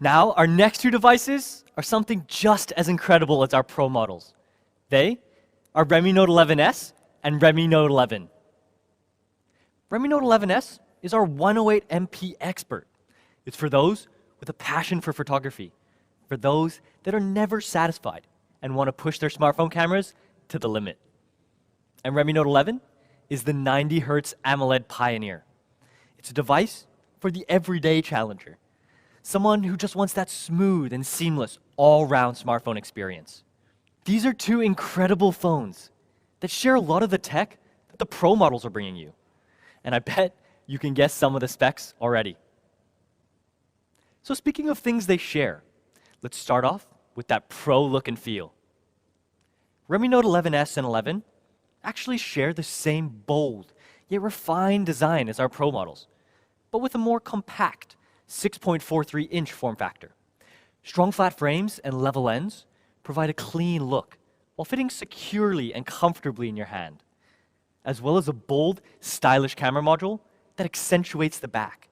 Now, our next two devices are something just as incredible as our Pro models. They are Redmi Note 11S and Redmi Note 11. Redmi Note 11S is our 108MP expert. It's for those with a passion for photography, for those that are never satisfied and want to push their smartphone cameras to the limit. And Redmi Note 11 is the 90 Hz AMOLED pioneer. It's a device for the everyday challenger, someone who just wants that smooth and seamless all-round smartphone experience. These are two incredible phones that share a lot of the tech that the Pro models are bringing you. And I bet you can guess some of the specs already. So speaking of things they share, let's start off with that Pro look and feel. Redmi Note 11S and 11 actually share the same bold, yet refined design as our Pro models, but with a more compact 6.43-inch form factor. Strong flat frames and level ends provide a clean look while fitting securely and comfortably in your hand, as well as a bold, stylish camera module that accentuates the back,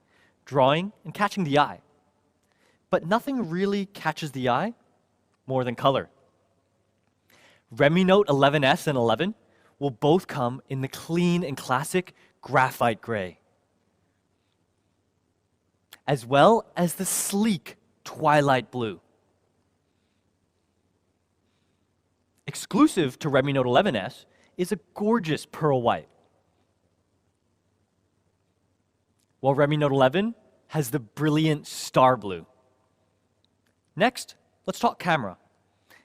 drawing and catching the eye. But nothing really catches the eye more than color. Redmi Note 11S and 11 will both come in the clean and classic Graphite Gray, as well as the sleek Twilight Blue. Exclusive to Redmi Note 11S is a gorgeous pearl white, while Redmi Note 11 has the brilliant star blue. Next, let's talk camera.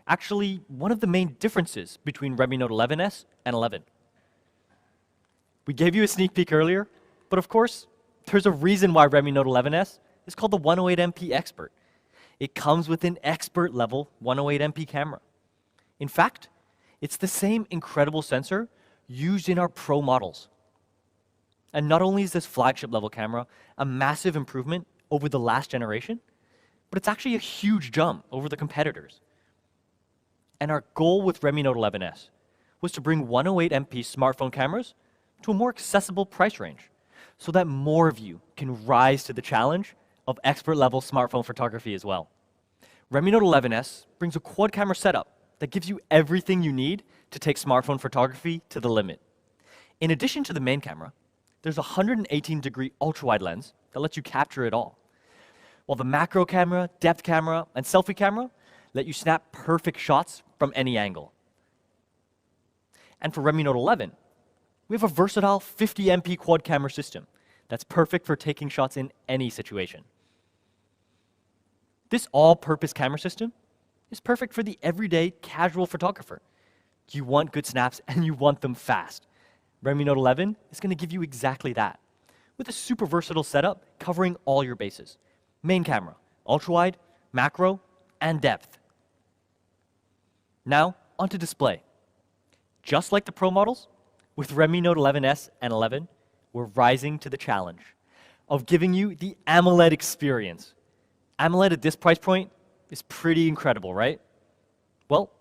Actually, one of the main differences between Redmi Note 11S and 11. We gave you a sneak peek earlier, but of course, there's a reason why Redmi Note 11S is called the 108MP Expert. It comes with an expert level 108MP camera. In fact, it's the same incredible sensor used in our Pro models. And not only is this flagship level camera a massive improvement over the last generation, but it's actually a huge jump over the competitors. And our goal with Redmi Note 11S was to bring 108MP smartphone cameras to a more accessible price range so that more of you can rise to the challenge of expert-level smartphone photography as well. Redmi Note 11S brings a quad-camera setup that gives you everything you need to take smartphone photography to the limit. In addition to the main camera, there's a 118-degree ultra-wide lens that lets you capture it all, while the macro camera, depth camera, and selfie camera let you snap perfect shots from any angle. And for Redmi Note 11, we have a versatile 50MP quad camera system that's perfect for taking shots in any situation. This all-purpose camera system is perfect for the everyday casual photographer. You want good snaps and you want them fast. Redmi Note 11 is going to give you exactly that, with a super versatile setup covering all your bases: main camera, ultra-wide, macro, and depth. Now, onto display. Just like the Pro models, with Redmi Note 11S and 11, we're rising to the challenge of giving you the AMOLED experience. AMOLED at this price point is pretty incredible, right? Well,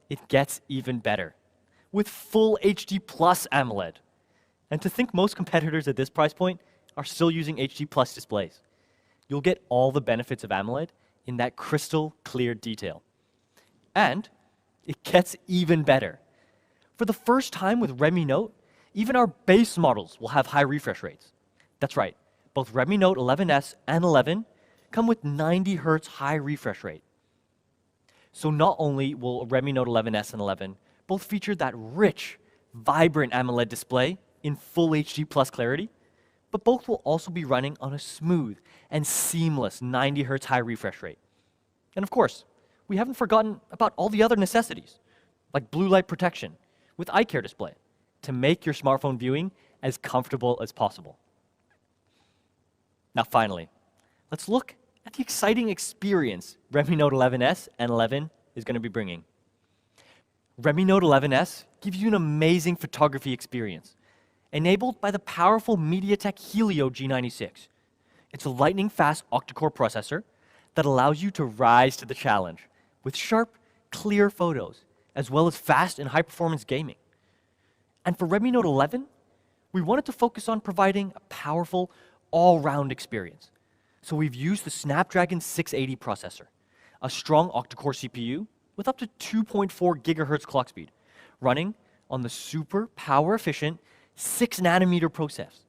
it gets even better, with full HD Plus AMOLED. And to think most competitors at this price point are still using HD Plus displays. You'll get all the benefits of AMOLED in that crystal clear detail. And it gets even better. For the first time with Redmi Note, even our base models will have high refresh rates. That's right, both Redmi Note 11S and 11 come with 90 Hz high refresh rate. So not only will Redmi Note 11S and 11 both feature that rich, vibrant AMOLED display in full HD Plus clarity, but both will also be running on a smooth and seamless 90 Hz high refresh rate. And of course, we haven't forgotten about all the other necessities, like blue light protection with eye care display, to make your smartphone viewing as comfortable as possible. Now finally, let's look at the exciting experience Redmi Note 11S and 11 is going to be bringing. Redmi Note 11S gives you an amazing photography experience, enabled by the powerful MediaTek Helio G96. It's a lightning-fast octa-core processor that allows you to rise to the challenge with sharp, clear photos, as well as fast and high-performance gaming. And for Redmi Note 11, we wanted to focus on providing a powerful, all-round experience. So we've used the Snapdragon 680 processor, a strong octa-core CPU with up to 2.4 gigahertz clock speed, running on the super power-efficient 6-nanometer process.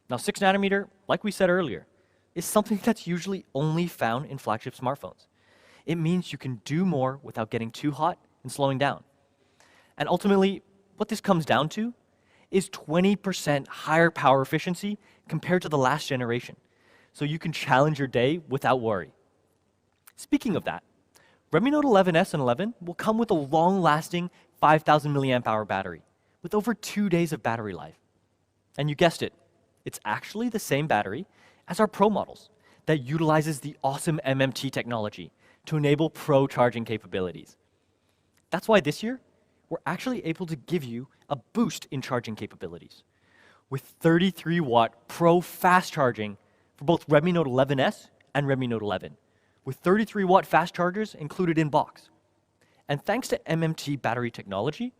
Now, 6-nanometer, like we said earlier, is something that's usually only found in flagship smartphones. It means you can do more without getting too hot and slowing down. And ultimately, what this comes down to is 20% higher power efficiency compared to the last generation. So you can challenge your day without worry. Speaking of that, Redmi Note 11S and 11 will come with a long-lasting 5,000 milliamp hour battery with over 2 days of battery life. And you guessed it, it's actually the same battery as our Pro models that utilizes the awesome MMT technology to enable Pro charging capabilities. That's why this year, we're actually able to give you a boost in charging capabilities with 33-watt Pro fast charging for both Redmi Note 11S and Redmi Note 11, with 33-watt fast chargers included in box. And thanks to MMT battery technology,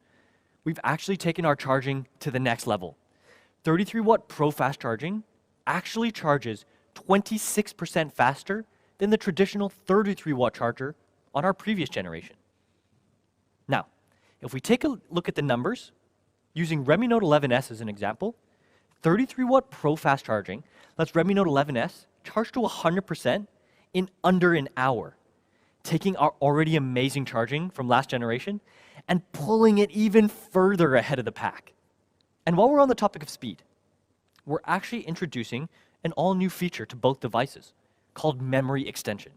we've actually taken our charging to the next level. 33-watt Pro fast charging actually charges 26% faster than the traditional 33-watt charger on our previous generation. Now, if we take a look at the numbers, using Redmi Note 11S as an example, 33-watt Pro fast charging lets Redmi Note 11S charge to 100% in under an hour, taking our already amazing charging from last generation and pulling it even further ahead of the pack. And while we're on the topic of speed, we're actually introducing an all-new feature to both devices called memory extension.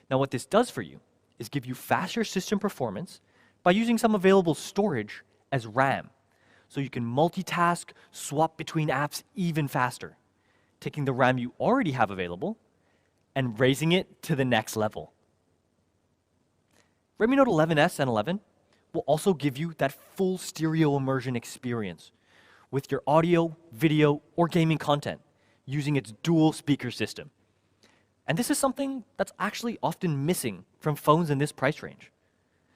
Now, what this does for you is give you faster system performance by using some available storage as RAM, so you can multitask, swap between apps even faster, taking the RAM you already have available and raising it to the next level. Redmi Note 11S and 11 will also give you that full stereo immersion experience with your audio, video, or gaming content using its dual speaker system. And this is something that's actually often missing from phones in this price range.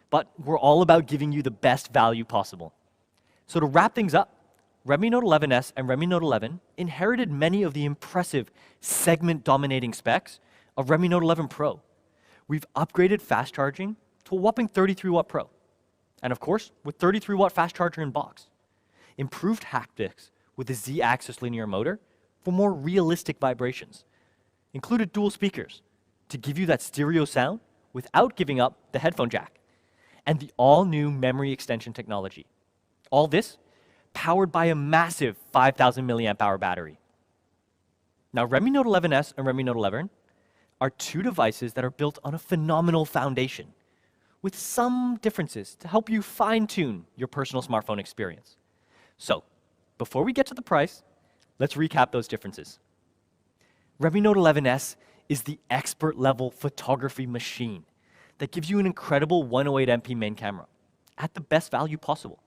But we're all about giving you the best value possible. So to wrap things up, Redmi Note 11S and Redmi Note 11 inherited many of the impressive segment-dominating specs of Redmi Note 11 Pro. We've upgraded fast charging to a whopping 33-watt Pro. And of course, with 33-watt fast charger in box. Improved haptics with a Z-axis linear motor for more realistic vibrations. Included dual speakers to give you that stereo sound without giving up the headphone jack. And the all-new memory extension technology. All this powered by a massive 5,000 milliamp hour battery. Now, Redmi Note 11S and Redmi Note 11 are two devices that are built on a phenomenal foundation with some differences to help you fine-tune your personal smartphone experience. So, before we get to the price, let's recap those differences. Redmi Note 11S is the expert-level photography machine that gives you an incredible 108MP main camera at the best value possible.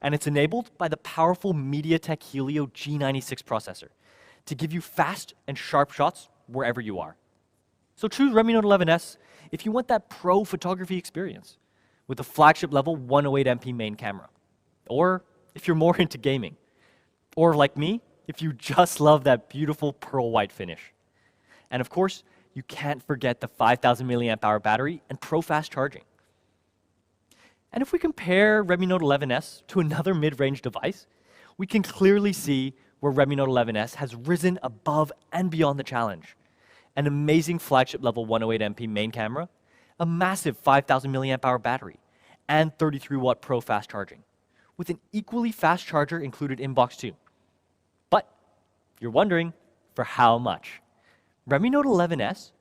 And it's enabled by the powerful MediaTek Helio G96 processor to give you fast and sharp shots wherever you are. So choose Redmi Note 11S if you want that pro photography experience with a flagship-level 108MP main camera. Or if you're more into gaming. Or like me, if you just love that beautiful pearl white finish. And of course, you can't forget the 5,000 milliamp hour battery and pro fast charging. And if we compare Redmi Note 11S to another mid-range device, we can clearly see where Redmi Note 11S has risen above and beyond the challenge. An amazing flagship-level 108MP main camera, a massive 5,000 milliamp hour battery, and 33-watt pro fast charging, with an equally fast charger included in box too. But you're wondering, for how much? Redmi Note 11S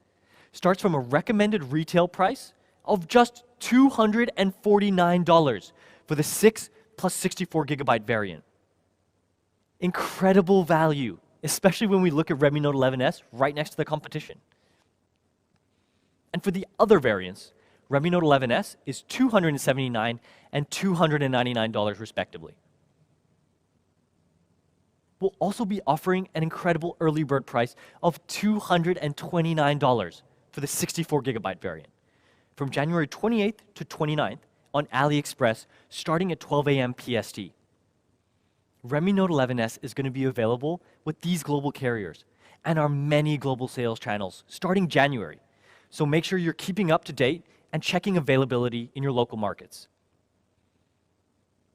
starts from a recommended retail price of just $249 for the 6 plus 64 gigabyte variant. Incredible value, especially when we look at Redmi Note 11S right next to the competition. And for the other variants, Redmi Note 11S is $279 and $299 respectively. We'll also be offering an incredible early bird price of $229 for the 64 gigabyte variant from January 28th to 29th on AliExpress starting at 12 a.m. PST. Redmi Note 11S is going to be available with these global carriers and our many global sales channels starting January. So make sure you're keeping up to date and checking availability in your local markets.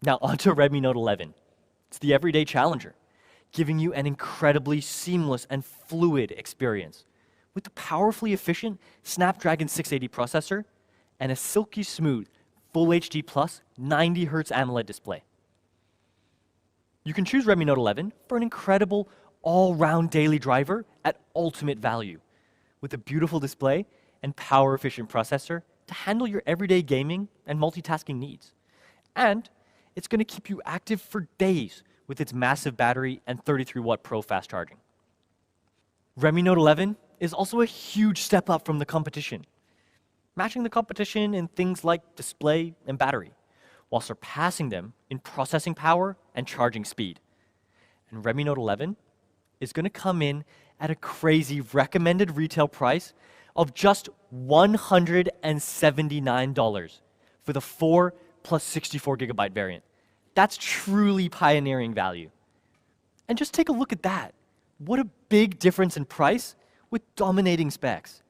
Now onto Redmi Note 11. It's the everyday challenger, giving you an incredibly seamless and fluid experience with the powerfully efficient Snapdragon 680 processor and a silky smooth Full HD Plus 90Hz AMOLED display. You can choose Redmi Note 11 for an incredible all-round daily driver at ultimate value, with a beautiful display and power-efficient processor to handle your everyday gaming and multitasking needs. And it's going to keep you active for days with its massive battery and 33-watt Pro fast charging. Redmi Note 11 is also a huge step up from the competition, matching the competition in things like display and battery, while surpassing them in processing power and charging speed. And Redmi Note 11 is going to come in at a crazy recommended retail price of just $179 for the 4 plus 64GB variant. That's truly pioneering value. And just take a look at that. What a big difference in price with dominating specs.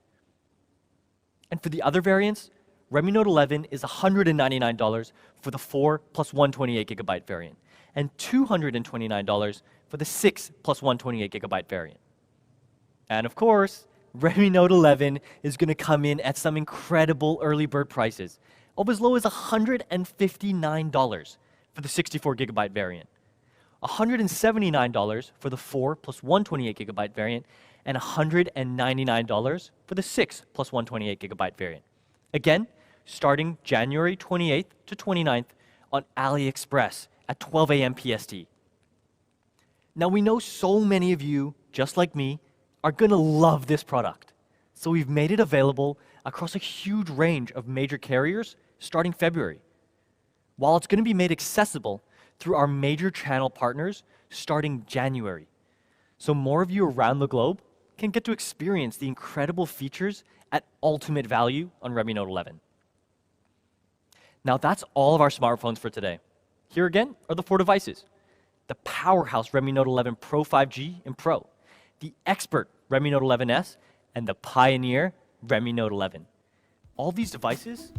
And for the other variants, Redmi Note 11 is $199 for the 4 plus 128GB variant, and $229 for the 6 plus 128GB variant. And of course, Redmi Note 11 is going to come in at some incredible early bird prices of as low as $159 for the 64GB variant, $179 for the 4 plus 128GB variant, and $199 for the 6 plus 128GB variant. Again, starting January 28th to 29th on AliExpress at 12 a.m. PST. Now we know so many of you, just like me, are going to love this product. So we've made it available across a huge range of major carriers starting February, while it's going to be made accessible through our major channel partners starting January. So more of you around the globe can get to experience the incredible features at ultimate value on Redmi Note 11. Now that's all of our smartphones for today. Here again are the 4 devices: the powerhouse Redmi Note 11 Pro 5G and Pro, the expert Redmi Note 11S, and the pioneer Redmi Note 11. All these devices